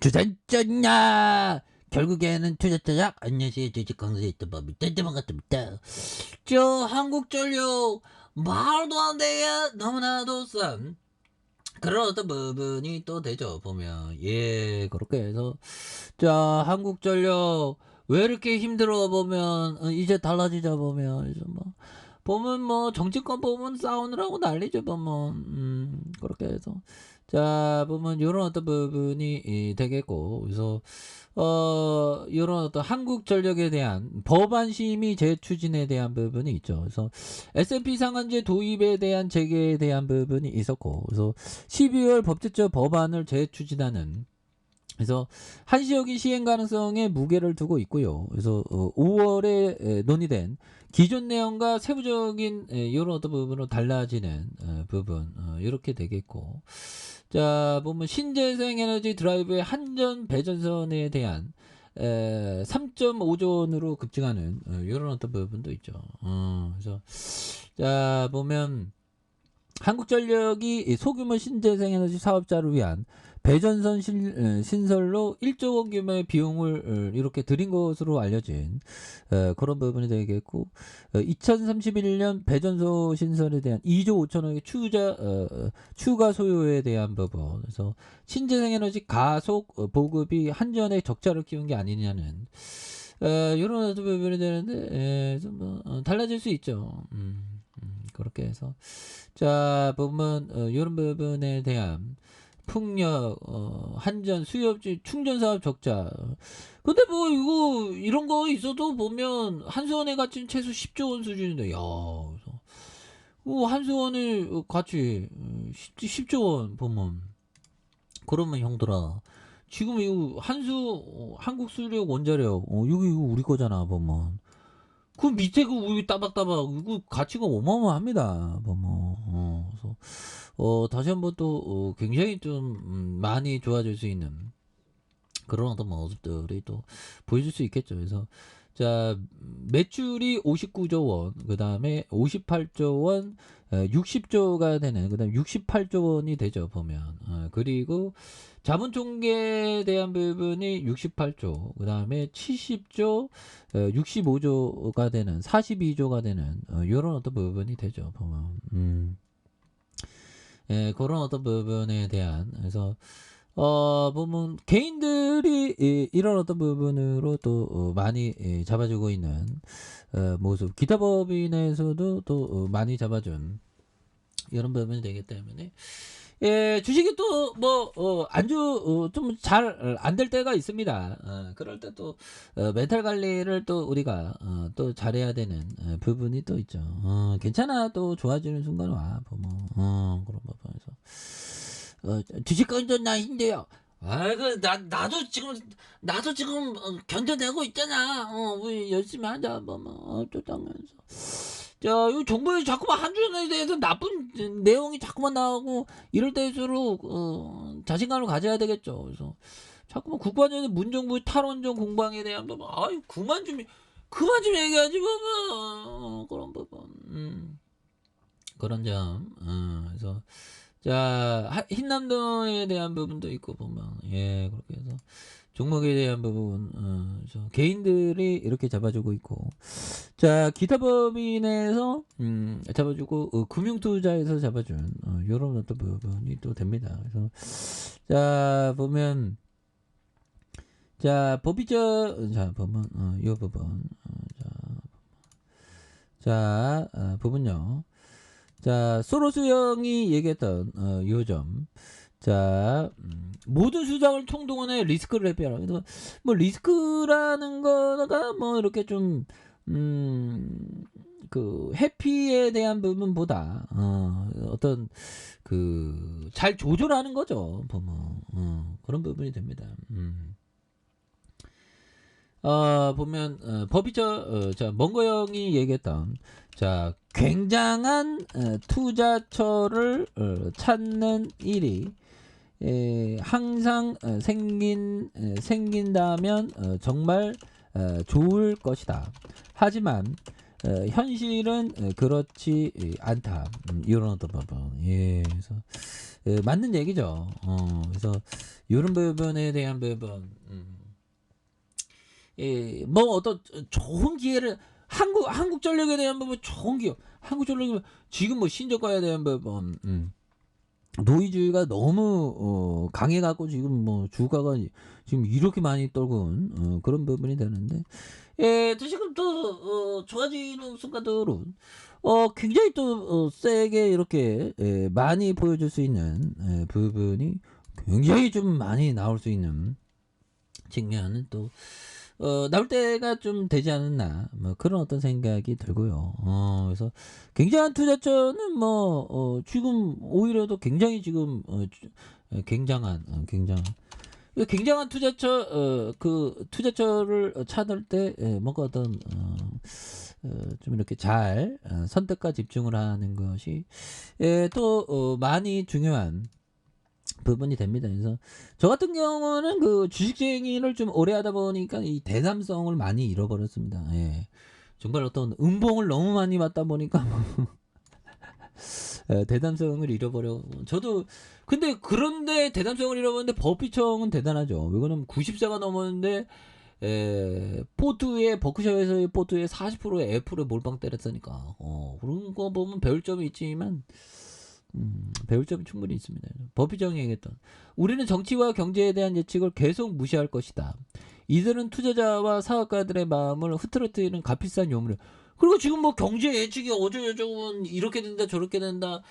투자자냐 결국에는 투자자야. 안녕하세요, 주식 강사의 법이 딴데만 같습니다. 저 한국전력 말도 안 돼요. 너무나도 싼 그런 어떤 부분이 또 되죠, 보면. 예, 그렇게 해서 자, 한국전력 왜 이렇게 힘들어 보면 이제 달라지자 보면 이제 뭐 보면 뭐 정치권 보면 싸우느라고 난리죠, 보면. 그렇게 해서 자, 보면 요런 어떤 부분이 되겠고, 그래서 요런 어떤 한국전력에 대한 법안 심의 재추진에 대한 부분이 있죠. 그래서 S&P 상한제 도입에 대한 재개에 대한 부분이 있었고, 그래서 12월 법제처 법안을 재추진하는, 그래서 한시적인 시행 가능성에 무게를 두고 있고요. 그래서 5월에 논의된 기존 내용과 세부적인 이런 어떤 부분으로 달라지는 부분 이렇게 되겠고, 자, 보면 신재생 에너지 드라이브의 한전 배전선에 대한 3.5조 원으로 급증하는 이런 어떤 부분도 있죠. 그래서 자, 보면 한국전력이 소규모 신재생에너지 사업자를 위한 배전선 신설로 1조 원 규모의 비용을 이렇게 들인 것으로 알려진 그런 부분이 되겠고, 2031년 배전소 신설에 대한 2조 5천억의 추가 소요에 대한 부분, 그래서 신재생에너지 가속 보급이 한전의 적자를 키운 게 아니냐는 이런 부분이 되는데, 좀 달라질 수 있죠. 그렇게 해서 자, 보면 이런 부분에 대한 풍력, 한전 수요업지 충전 사업 적자. 근데 뭐 이거 이런 거 있어도 보면 한수원의 가치는 최소 10조 원 수준인데, 야, 그래서 한수원의 가치 10조 원 보면, 그러면 형들아, 지금 이거 한국 수력 원자력 여기 이거 우리 거잖아, 보면. 그 밑에 그 우유 따박따박 이거 가치가 어마어마합니다. 그래서 다시 한번 또 굉장히 좀 많이 좋아질 수 있는 그런 어떤 모습들이 또 보여줄 수 있겠죠. 그래서 자, 매출이 59조 원, 그 다음에 58조 원, 60조가 되는, 그 다음에 68조 원이 되죠, 보면. 그리고 자본 총계에 대한 부분이 68조, 그 다음에 70조, 65조가 되는, 42조가 되는, 요런 어떤 부분이 되죠, 보면. 예, 그런 어떤 부분에 대한, 그래서 보면 개인들이 이런 어떤 부분으로 또 많이 잡아주고 있는 모습, 기타법인에서도 또 많이 잡아준 이런 부분이 되기 때문에, 예, 주식이 또 뭐 안주 좀 잘 안 될 때가 있습니다. 그럴 때 또 멘탈 관리를 또 우리가 또 잘해야 되는 부분이 또 있죠. 괜찮아, 또 좋아지는 순간 와 보면 그런 부분에서 주식은 좀나 힘들어요. 나도 지금 견뎌내고 있잖아. 우리 열심히 하자, 어쩌자면서. 자, 이 정부에서 자꾸만 한전에 대해서 나쁜 내용이 자꾸만 나오고 이럴 때일수록 자신감을 가져야 되겠죠. 그래서 자꾸만 국가적인 문정부의 탈원전 공방에 대한 부분, 아유, 그만 좀 얘기하지, 부분. 그런 부분. 그런 점. 그래서 자, 흰남노에 대한 부분도 있고 보면, 예, 그렇게 해서 종목에 대한 부분, 개인들이 이렇게 잡아주고 있고, 자, 기타 법인에서 잡아주고, 금융투자에서 잡아준 이런 어떤 부분이 또 됩니다. 그래서 자, 보면, 자, 법이죠. 자, 보면 이 부분, 자, 부분요. 자, 소로스 형이 얘기했던 요점. 자, 모든 수장을 총동원해 리스크를 회피하라. 그래서 뭐 리스크라는 거가 뭐 이렇게 좀 그 회피에 대한 부분보다 어떤 그 잘 조절하는 거죠, 보면. 그런 부분이 됩니다. 보면 법이죠. 자, 멍거 형이 얘기했던, 자, 굉장한 투자처를 찾는 일이 항상 생긴다면 정말 좋을 것이다. 하지만 현실은 그렇지 않다. 이런 어떤 부분. 예, 그래서 맞는 얘기죠. 그래서 이런 부분에 대한 부분. 예, 뭐 어떤 좋은 기회를 한국전력에 대한 부분 좋은 기회. 한국전력이 지금 뭐 신저가에 대한 부분. 노이즈가 너무 강해갖고 지금 뭐 주가가 지금 이렇게 많이 떨군 그런 부분이 되는데, 예, 또 지금 또 좋아지는 순간들은 굉장히 또 세게 이렇게 많이 보여줄 수 있는 부분이 굉장히 좀 많이 나올 수 있는 측면은 또 나올 때가 좀 되지 않았나 뭐 그런 어떤 생각이 들고요. 그래서 굉장한 투자처는 뭐 지금 오히려도 굉장히 지금 굉장한 투자처 그 투자처를 찾을 때 뭔가 어떤 좀 이렇게 잘 선택과 집중을 하는 것이 또 많이 중요한 부분이 됩니다. 그래서 저 같은 경우는 그 주식쟁이를 좀 오래 하다 보니까 이 대담성을 많이 잃어버렸습니다. 예. 정말 어떤 음봉을 너무 많이 맞다 보니까 대담성을 잃어버려. 저도 근데 그런데 대담성을 잃어버렸는데 버피청은 대단하죠. 이거는 90세가 넘었는데 포트에 버크셔에서의 포트에 40%의 애플에 몰빵 때렸으니까 그런 거 보면 배울 점이 있지만 배울 점이 충분히 있습니다. 버피정이 얘기했던 우리는 정치와 경제에 대한 예측을 계속 무시할 것이다. 이들은 투자자와 사업가들의 마음을 흐트러뜨리는 값비싼 요물이에요. 그리고 지금 뭐 경제 예측이 어쩌고저쩌고 이렇게 된다 저렇게 된다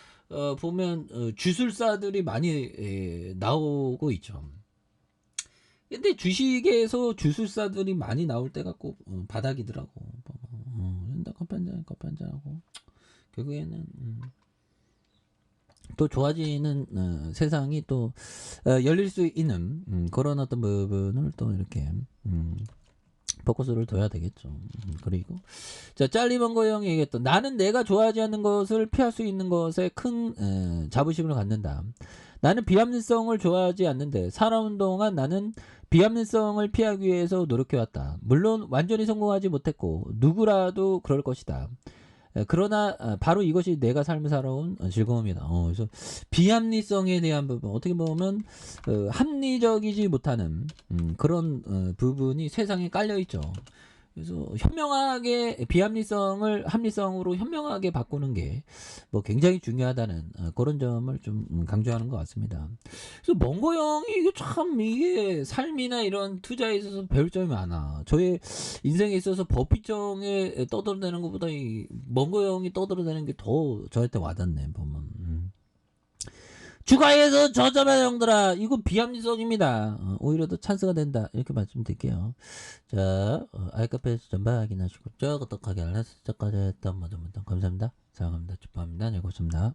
보면 주술사들이 많이 나오고 있죠. 근데 주식에서 주술사들이 많이 나올 때가 꼭 바닥이더라고. 컵반장하고 결국에는 또 좋아지는 세상이 또 열릴 수 있는 그런 어떤 부분을 또 이렇게 포커스를 둬야 되겠죠. 그리고 자 짤리번거 형이 얘기했던 나는 내가 좋아하지 않는 것을 피할 수 있는 것에 큰 자부심을 갖는다. 나는 비합리성을 좋아하지 않는데 살아온 동안 나는 비합리성을 피하기 위해서 노력해왔다. 물론 완전히 성공하지 못했고 누구라도 그럴 것이다. 그러나 바로 이것이 내가 삶을 살아온 즐거움이다. 그래서 비합리성에 대한 부분 어떻게 보면 합리적이지 못하는 그런 부분이 세상에 깔려 있죠. 그래서 현명하게 비합리성을 합리성으로 현명하게 바꾸는 게 뭐 굉장히 중요하다는 그런 점을 좀 강조하는 것 같습니다. 그래서 멍고 형이 이게 참 이게 삶이나 이런 투자에 있어서 배울 점이 많아. 저의 인생에 있어서 버피정에 떠들어대는 것보다 이 멍고 형이 떠들어대는 게 더 저한테 와닿네 보면. 주가에서 저점의 형들아 이거 비합리성입니다. 오히려 더 찬스가 된다 이렇게 말씀드릴게요. 자 아이카페에서 전방 확인하시고 저 어떡하게 알았을 때까지 했던 모든 분들 감사합니다. 사랑합니다. 축복합니다. 네 고맙습니다.